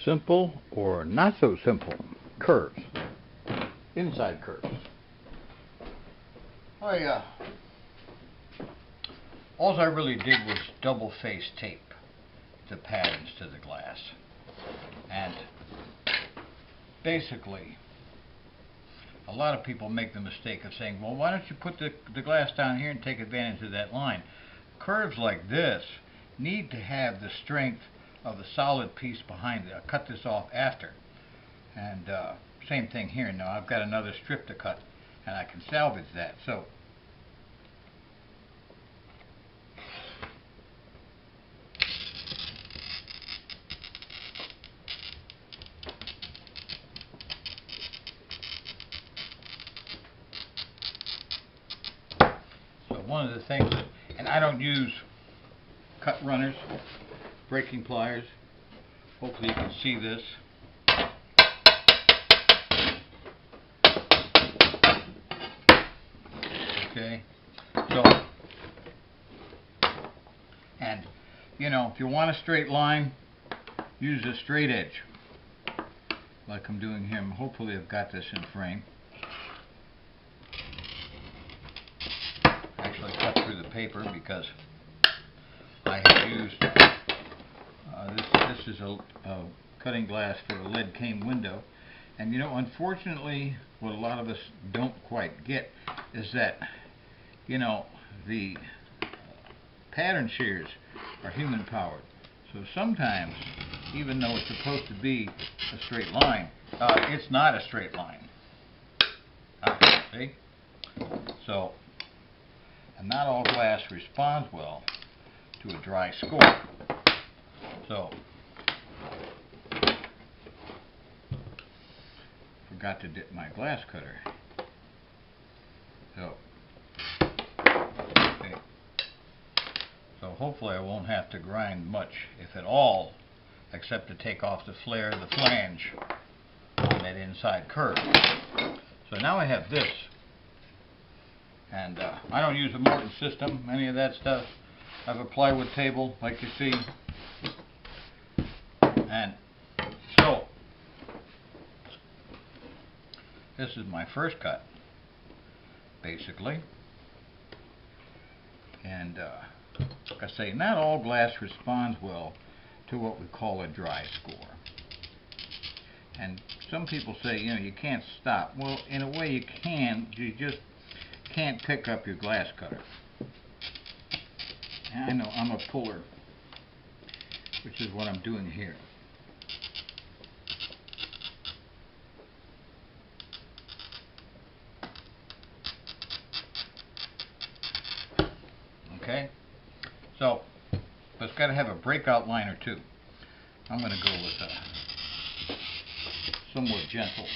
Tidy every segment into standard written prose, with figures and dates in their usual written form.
simple or not so simple curves, inside curves. All I really did was double face tape the patterns to the glass, and basically a lot of people make the mistake of saying, well, why don't you put the glass down here and take advantage of that line. Curves like this need to have the strength of the solid piece behind it. I'll cut this off after, and same thing here. Now I've got another strip to cut and I can salvage that. So one of the things that, and I don't use cut runners, breaking pliers. Hopefully you can see this. Okay, so, and you know, if you want a straight line, use a straight edge like I'm doing here. Hopefully I've got this in frame. Actually cut through the paper because I have used this is a cutting glass for a lead cane window, and you know, unfortunately what a lot of us don't quite get is that, you know, the pattern shears are human powered, so sometimes even though it's supposed to be a straight line, it's not a straight line. See? So, and not all glass responds well to a dry score. So, forgot to dip my glass cutter. So, okay. So hopefully I won't have to grind much, if at all, except to take off the flare of the flange on that inside curve. So now I have this. And I don't use a Morton system, any of that stuff. I have a plywood table, like you see. And so, this is my first cut, basically. And like I say, not all glass responds well to what we call a dry score. And some people say, you know, you can't stop. Well, in a way you can, you just can't pick up your glass cutter. And I know I'm a puller, which is what I'm doing here. Okay, so but it's got to have a breakout line or two. I'm going to go with a somewhat gentle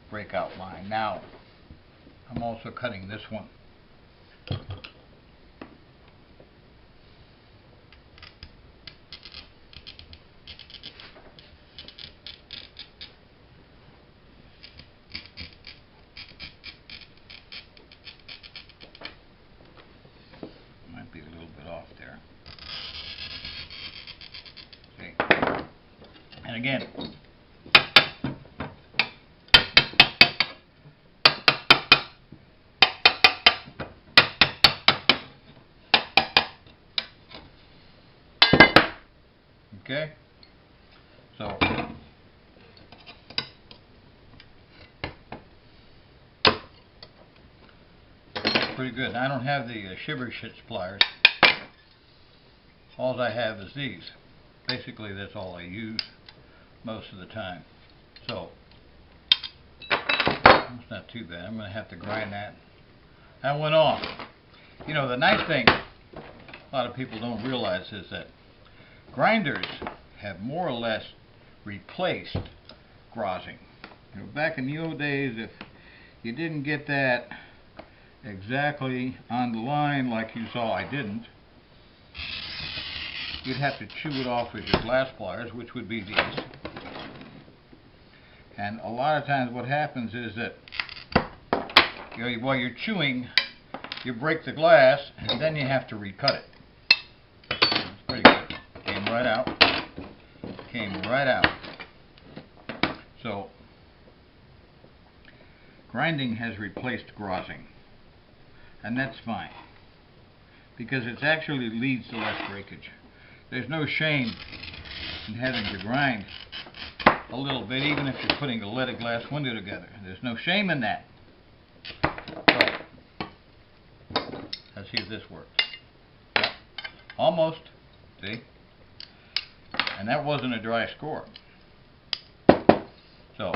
breakout line. Now I'm also cutting this one. Might be a little bit off there. See? And again, okay, so pretty good. I don't have the shiver shits pliers. All I have is these. Basically, that's all I use most of the time. So it's not too bad. I'm going to have to grind that. That went off. You know, the nice thing a lot of people don't realize is that grinders have more or less replaced grozzing. You know, back in the old days, if you didn't get that exactly on the line like you saw I didn't, you'd have to chew it off with your glass pliers, which would be these. And a lot of times what happens is that, you know, while you're chewing, you break the glass and then you have to recut it. It's pretty good. Came right out. came right out. So grinding has replaced grossing, and that's fine, because it actually leads to less breakage. There's no shame in having to grind a little bit, even if you're putting a leaded glass window together. There's no shame in that. But let's see if this works. Yep. Almost. See? And that wasn't a dry score. So,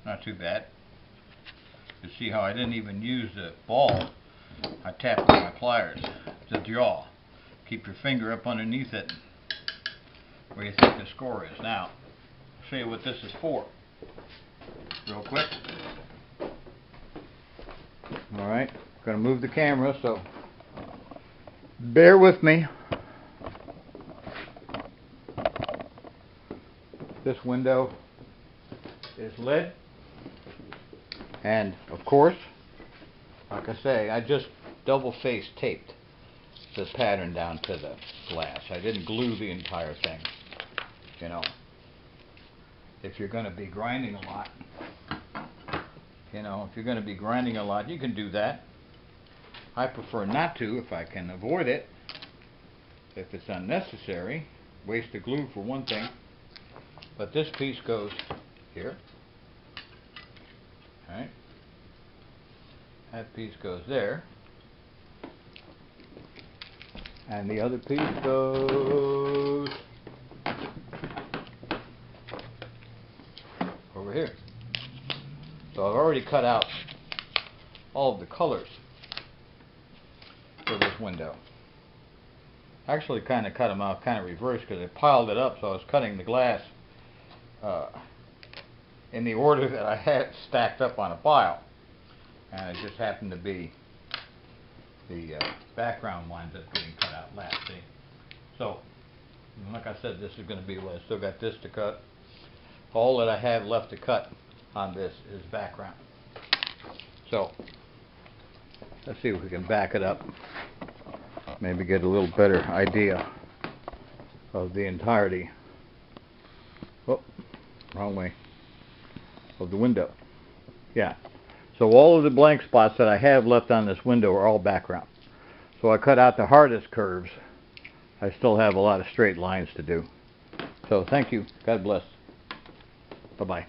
not too bad. You see how I didn't even use the ball. I tapped with my pliers, the jaw. Keep your finger up underneath it where you think the score is. Now, I'll show you what this is for. Real quick. Alright, going to move the camera, so bear with me. This window is lead, and of course, like I say, I just double-face taped the pattern down to the glass. I didn't glue the entire thing. You know, if you're going to be grinding a lot, you can do that. I prefer not to if I can avoid it. If it's unnecessary, waste the glue for one thing. But this piece goes here. Alright. That piece goes there. And the other piece goes over here. So I've already cut out all of the colors for this window. Actually kind of cut them out kind of reversed, because I piled it up, so I was cutting the glass in the order that I had stacked up on a pile, and it just happened to be the background ones that's getting cut out last. See? So, like I said, this is going to be what I still got this to cut. All that I have left to cut on this is background. So, let's see if we can back it up. Maybe get a little better idea of the entirety. Oh, wrong way. Of the window. Yeah. So all of the blank spots that I have left on this window are all background. So I cut out the hardest curves. I still have a lot of straight lines to do. So thank you. God bless. Bye-bye.